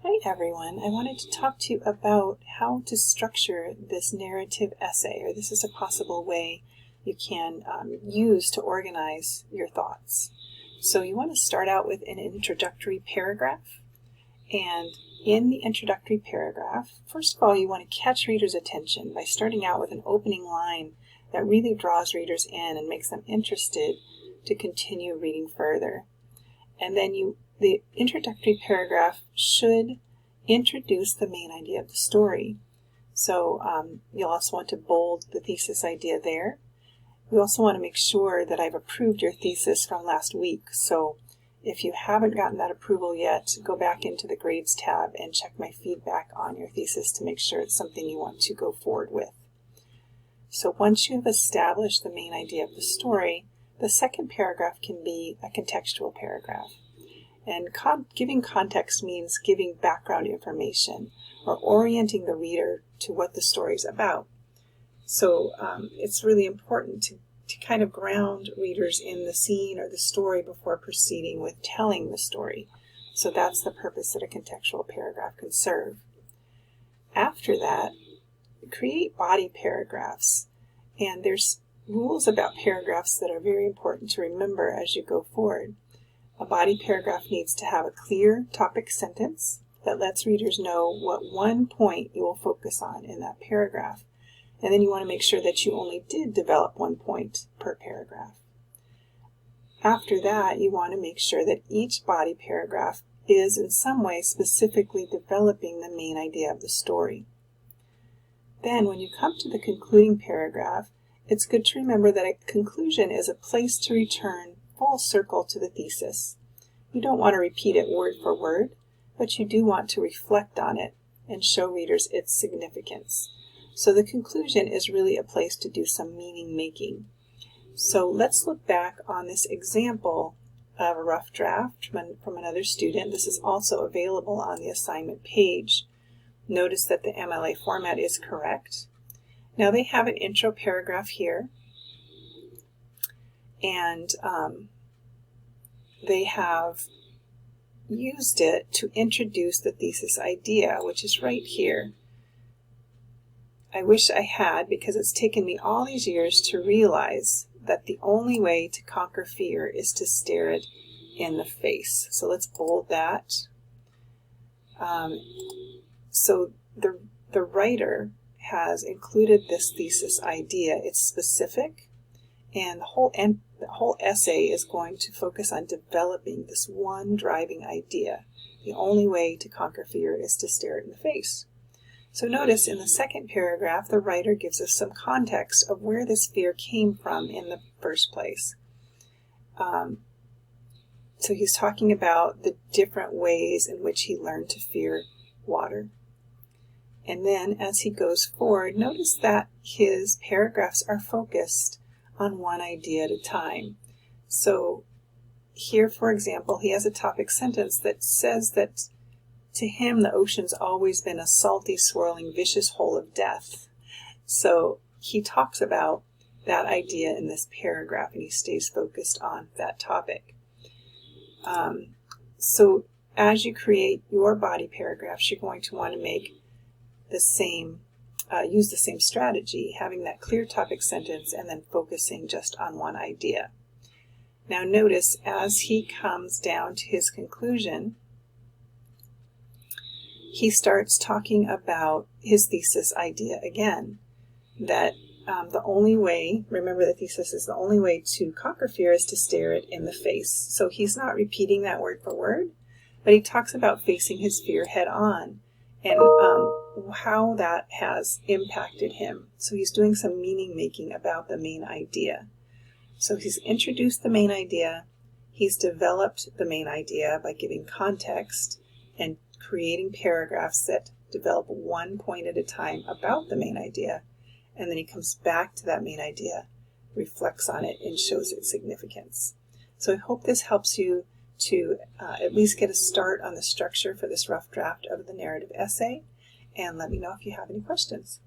Hi everyone, I wanted to talk to you about how to structure this narrative essay, or this is a possible way you can use to organize your thoughts. So you want to start out with an introductory paragraph, and in the introductory paragraph, first of all, you want to catch readers' attention by starting out with an opening line that really draws readers in and makes them interested to continue reading further. And then the introductory paragraph should introduce the main idea of the story. So you'll also want to bold the thesis idea there. You also want to make sure that I've approved your thesis from last week. So if you haven't gotten that approval yet, go back into the Grades tab and check my feedback on your thesis to make sure it's something you want to go forward with. So once you have established the main idea of the story, the second paragraph can be a contextual paragraph. And giving context means giving background information or orienting the reader to what the story is about. So it's really important to kind of ground readers in the scene or the story before proceeding with telling the story. So that's the purpose that a contextual paragraph can serve. After that, create body paragraphs. And there's rules about paragraphs that are very important to remember as you go forward. A body paragraph needs to have a clear topic sentence that lets readers know what one point you will focus on in that paragraph. And then you want to make sure that you only did develop one point per paragraph. After that, you want to make sure that each body paragraph is in some way specifically developing the main idea of the story. Then when you come to the concluding paragraph, it's good to remember that a conclusion is a place to return full circle to the thesis. You don't want to repeat it word for word, but you do want to reflect on it and show readers its significance. So the conclusion is really a place to do some meaning making. So let's look back on this example of a rough draft from another student. This is also available on the assignment page. Notice that the MLA format is correct. Now they have an intro paragraph here, and they have used it to introduce the thesis idea, which is right here. I wish I had, because it's taken me all these years to realize that the only way to conquer fear is to stare it in the face. So let's bold that. So the writer has included this thesis idea. It's specific, and the whole essay is going to focus on developing this one driving idea. The only way to conquer fear is to stare it in the face. So notice in the second paragraph, the writer gives us some context of where this fear came from in the first place. So he's talking about the different ways in which he learned to fear water. And then as he goes forward, notice that his paragraphs are focused on one idea at a time. So here, for example, he has a topic sentence that says that to him the ocean's always been a salty, swirling, vicious hole of death. So he talks about that idea in this paragraph, and he stays focused on that topic. So as you create your body paragraphs, you're going to want to make the same, use the same strategy, having that clear topic sentence and then focusing just on one idea. Now notice as he comes down to his conclusion, he starts talking about his thesis idea again, that the only way, remember the thesis is the only way to conquer fear is to stare it in the face. So he's not repeating that word for word, but he talks about facing his fear head on and how that has impacted him. So he's doing some meaning making about the main idea. So he's introduced the main idea, he's developed the main idea by giving context and creating paragraphs that develop one point at a time about the main idea, and then he comes back to that main idea, reflects on it, and shows its significance. So I hope this helps you to at least get a start on the structure for this rough draft of the narrative essay, and let me know if you have any questions.